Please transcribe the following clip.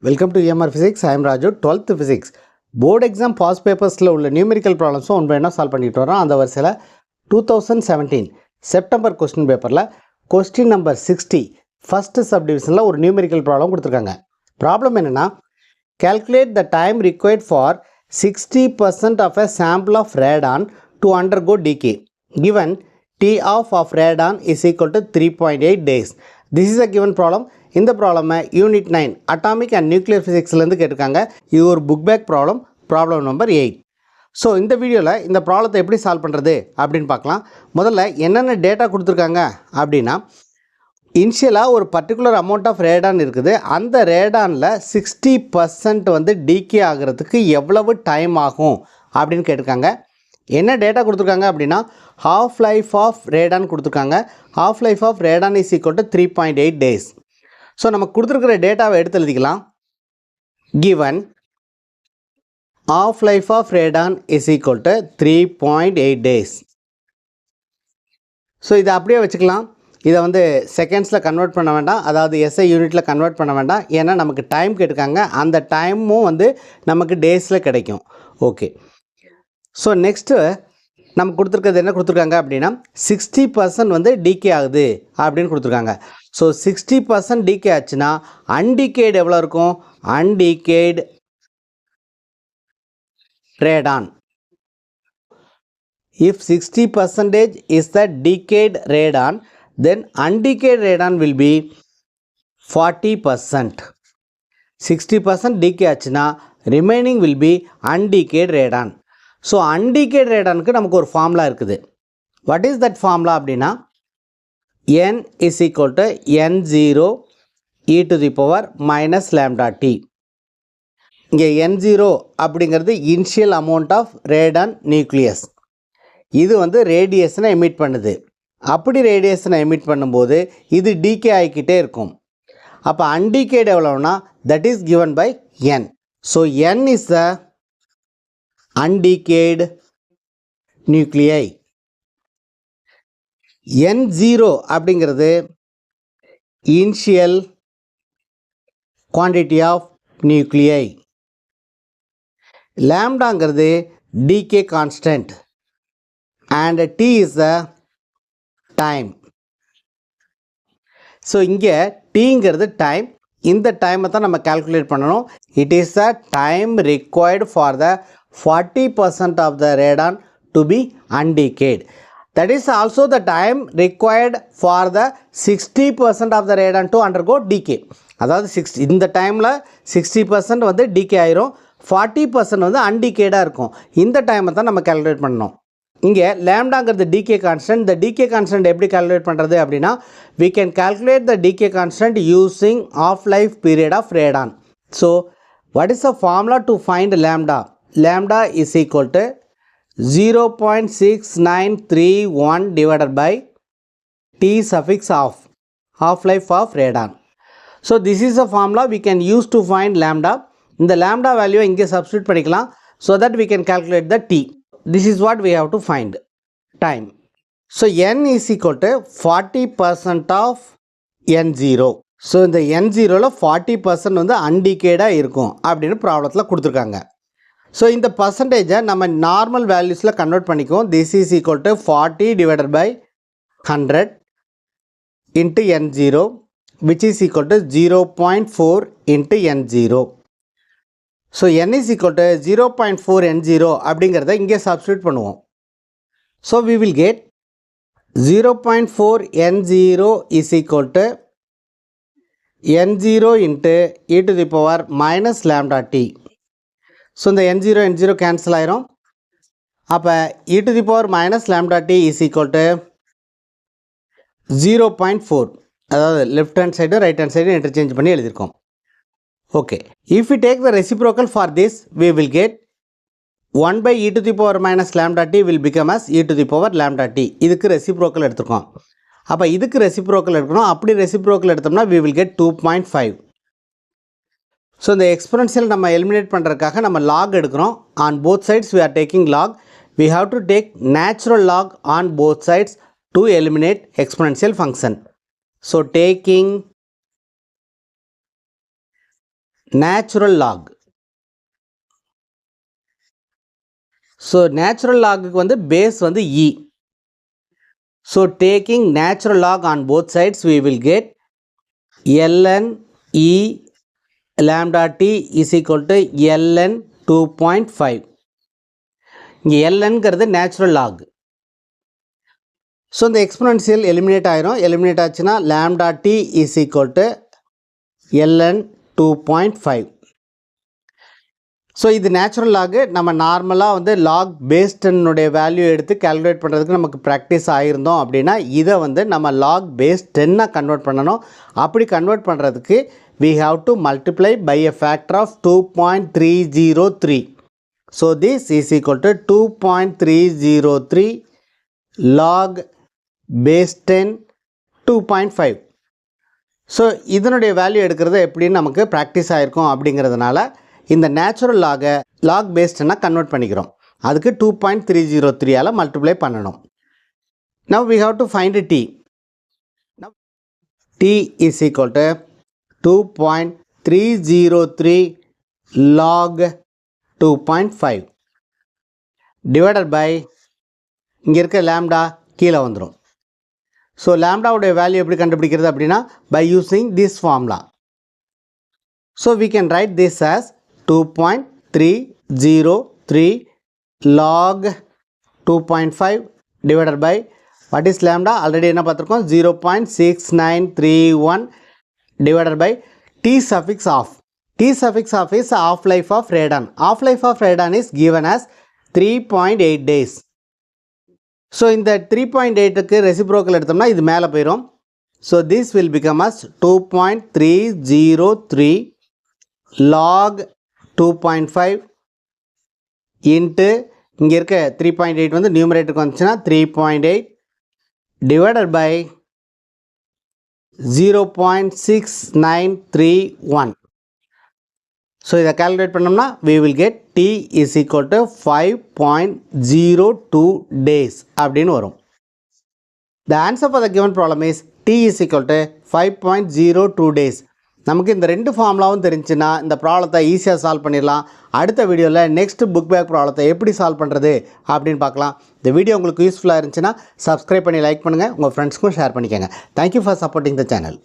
Welcome to EMR Physics. I am Raju, 12th Physics. Board exam past papers உள்ள numerical problems one by ஒன்றா solve பண்ணிட்டு வரோம். அந்த வரிசையில் 2017 செப்டம்பர் கொஸ்டின் பேப்பரில் கொஸ்டின் நம்பர் 60 ஃபர்ஸ்ட் சப்டிவிஷனில் ஒரு நியூமெரிக்கல் ப்ராப்ளம் கொடுத்துருக்காங்க. ப்ராப்ளம் என்னென்னா, calculate the time required for 60% of a sample of radon to undergo decay. Given T of radon is equal to 3.8 days. This is a given problem. இந்த ப்ராப்ளமை unit 9 atomic and nuclear ஃபிசிக்ஸ்லேருந்து கேட்டிருக்காங்க. இது ஒரு book back problem, problem number 8. So இந்த வீடியோவில் இந்த ப்ராப்ளத்தை எப்படி சால்வ் பண்ணுறது அப்படின்னு பார்க்கலாம். முதல்ல என்னென்ன டேட்டா கொடுத்துருக்காங்க அப்படின்னா, இனிஷியலாக ஒரு பர்டிகுலர் அமௌண்ட் ஆஃப் ரேடான் இருக்குது. அந்த ரேடானில் 60% வந்து டீகே ஆகிறதுக்கு எவ்வளவு டைம் ஆகும் அப்படின்னு கேட்டிருக்காங்க. என்ன டேட்டா கொடுத்துருக்காங்க அப்படின்னா, ஹாஃப் லைஃப் ஆஃப் ரேடான் கொடுத்துருக்காங்க. Half life of radon is equal to 3.8 days. So நம்ம கொடுத்துருக்கிற டேட்டாவை எடுத்து எழுதிக்கலாம். given half life of radon is equal to 3.8 days. So இதை அப்படியே வச்சுக்கலாம். இதை வந்து செகண்ட்ஸில் கன்வெர்ட் பண்ண வேண்டாம், அதாவது எஸ்ஐ யூனிட்டில் கன்வெர்ட் பண்ண வேண்டாம். ஏன்னா நமக்கு டைம் கேட்டிருக்காங்க, அந்த டைமும் வந்து நமக்கு டேஸில் கிடைக்கும். ஓகே, ஸோ நெக்ஸ்ட்டு நம்ம கொடுத்துருக்கிறது என்ன கொடுத்துருக்காங்க அப்படின்னா, 60% வந்து டீகே ஆகுது அப்படின்னு கொடுத்துருக்காங்க. ஸோ 60% டீகே ஆச்சுன்னா அன்டிகேட் எவ்வளோ இருக்கும்? அன்டிகேட் Radon. If 60% is the decayed radon, then undecayed radon will be 40%. 60% decay ஆச்சுன்னா remaining will be undecayed radon. So undecayed radonக்கு நமக்கு ஒரு ஃபார்முலா இருக்குது. What is that formula அப்படின்னா, n is equal to n0 e to the power minus lambda t. இங்கே n0 அப்படிங்கிறது initial amount of radon nucleus. இது வந்து ரேடியேஷனை emit பண்ணுது. அப்படி ரேடியேஷனை எமிட் பண்ணும்போது இது டீகே ஆகிக்கிட்டே இருக்கும். அப்போ அன்டிகேட் எவ்வளோனா, that is given by n. So n is the undecayed nuclei. n0 அப்படிங்கிறது இனிஷியல் குவான்டிட்டி ஆஃப் நியூக்ளியை. லாம்டாங்கிறது decay constant and t is the time. So இங்கே tங்கிறது டைம். இந்த டைமை தான் நம்ம கால்குலேட் பண்ணணும். It is the time required for the 40% of the radon to be undecayed. That is also the time required for the 60% of the radon to undergo decay. அதாவது இந்த டைமில் 60% வந்து டீகே ஆயிரும், 40% வந்து அன்டிகேடாக இருக்கும். இந்த டைமை தான் நம்ம கால்குலேட் பண்ணணும். இங்கே லேம்டாங்கிறது டீகே கான்ஸ்டன்ட். இந்த டீகே கான்ஸ்டன்ட் எப்படி கால்குலேட் பண்ணுறது அப்படின்னா, we can calculate the decay constant using half life period of radon. So what is the formula to find lambda? Lambda is equal to 0.6931 divided by t suffix of half life of radon. So this is a formula we can use to find lambda. இந்த lambda value இங்கே substitute பண்ணிக்கலாம், so that we can calculate the t. This is what we have to find time. So n is equal to 40% of n0. So இந்த n0ல 40% வந்து அன்டிகேடாக இருக்கும் அப்படின்னு ப்ராப்ளத்தில் கொடுத்துருக்காங்க. So இந்த பர்சன்டேஜை நம்ம நார்மல் வேல்யூஸில் கன்வெர்ட் பண்ணிக்குவோம். This is equal to 40 divided by 100 into n0 which is equal to 0.4 into n0. So n is equal to 0.4 n0 அப்படிங்கிறத இங்கே சப்ஸ்டியூட் பண்ணுவோம். So we will get 0.4 n0 is equal to n0 into e to the power minus lambda t. So இந்த n0 cancel ஆயிரும். அப்போ e to the power minus lambda t is equal to 0.4. அதாவது left hand side right hand side interchange பண்ணி எழுதியிருக்கோம். Okay, if you take the reciprocal for this, we will get 1 by e to the power minus lambda t will become as e to the power lambda t. இதுக்கு reciprocal எடுத்துருக்கோம். அப்போ இதுக்கு reciprocal எடுக்கணும். அப்படி reciprocal எடுத்தோம்னா we will get 2.5. So இந்த exponential நம்ம eliminate பண்ணுறதுக்காக நம்ம லாக் எடுக்கிறோம். On both sides we are taking log. We have to take natural log on both sides to eliminate exponential function. So taking natural log. So natural log வந்து base வந்து e. So taking natural log on both sides, we will get ln e lambda t is equal to ln 2.5. இங்கே lnங்கிறது natural log. So இந்த exponential eliminate ஆயிரும். eliminate ஆச்சுன்னா lambda t is equal to ln 2.5. So இது natural log. நம்ம நார்மலாக வந்து lock பேஸ்டனுடைய value எடுத்து calculate பண்ணுறதுக்கு நமக்கு ப்ராக்டிஸ் ஆகிருந்தோம் அப்படின்னா இதை வந்து நம்ம லாக் பேஸ் 10 கன்வெர்ட் பண்ணணும். அப்படி கன்வெர்ட் பண்ணுறதுக்கு we have to multiply by a factor of 2.303. So this is equal to 2.303 log base 10 2.5. So இதனுடைய வேல்யூ எடுக்கிறது எப்படின்னு நமக்கு ப்ராக்டிஸ் ஆகிருக்கும். அப்படிங்கிறதுனால இந்த நேச்சுரல் லாகை லாக் பேஸ்டனா கன்வெர்ட் பண்ணிக்கிறோம். அதுக்கு 2.303 மல்டிப்ளை பண்ணணும். Now we have to find t. Now t is equal to 2.303 log 2.5 divided by இங்கே இருக்க லாம்டா கீழே வந்துடும். ஸோ லாம்டாவுடைய வேல்யூ எப்படி கண்டுபிடிக்கிறது அப்படின்னா by using this formula. So we can write this as 2.303 log 2.5 divided by what is lambda? Already என்ன பார்த்திருக்கோம் 0.6931 divided by t suffix of. T suffix of is half life of radon. Half life of radon is given as 3.8 days. So இந்த 3.8க்கு reciprocal எடுத்தோம்னா இது மேலே போயிடும். So this will become as 2.303 log 2.5 into இங்கே இருக்க 3.8 வந்து நியூமரேட்டருக்கு வந்துச்சுன்னா 3.8 divided by 0.6931. ஸோ இதை கால்குலேட் பண்ணோம்னா we will get t is equal to 5.02 days அப்படின்னு வரும். The answer for the given problem is t is equal to 5.02 days. நமக்கு இந்த ரெண்டு ஃபார்முலாவும் தெரிஞ்சுன்னா இந்த ப்ராப்ளத்தை ஈஸியாக சால்வ் பண்ணிடலாம். அடுத்த வீடியோவில் நெக்ஸ்ட் புக் பேக் ப்ராப்ளத்தை எப்படி சால்வ் பண்ணுறது அப்படின்னு பார்க்கலாம். இந்த வீடியோ உங்களுக்கு யூஸ்ஃபுல்லாக இருந்துச்சுன்னா சப்ஸ்கிரைப் பண்ணி லைக் பண்ணுங்கள், உங்கள் ஃப்ரெண்ட்ஸ்க்கும் ஷேர் பண்ணிக்கோங்க. Thank you for supporting the channel.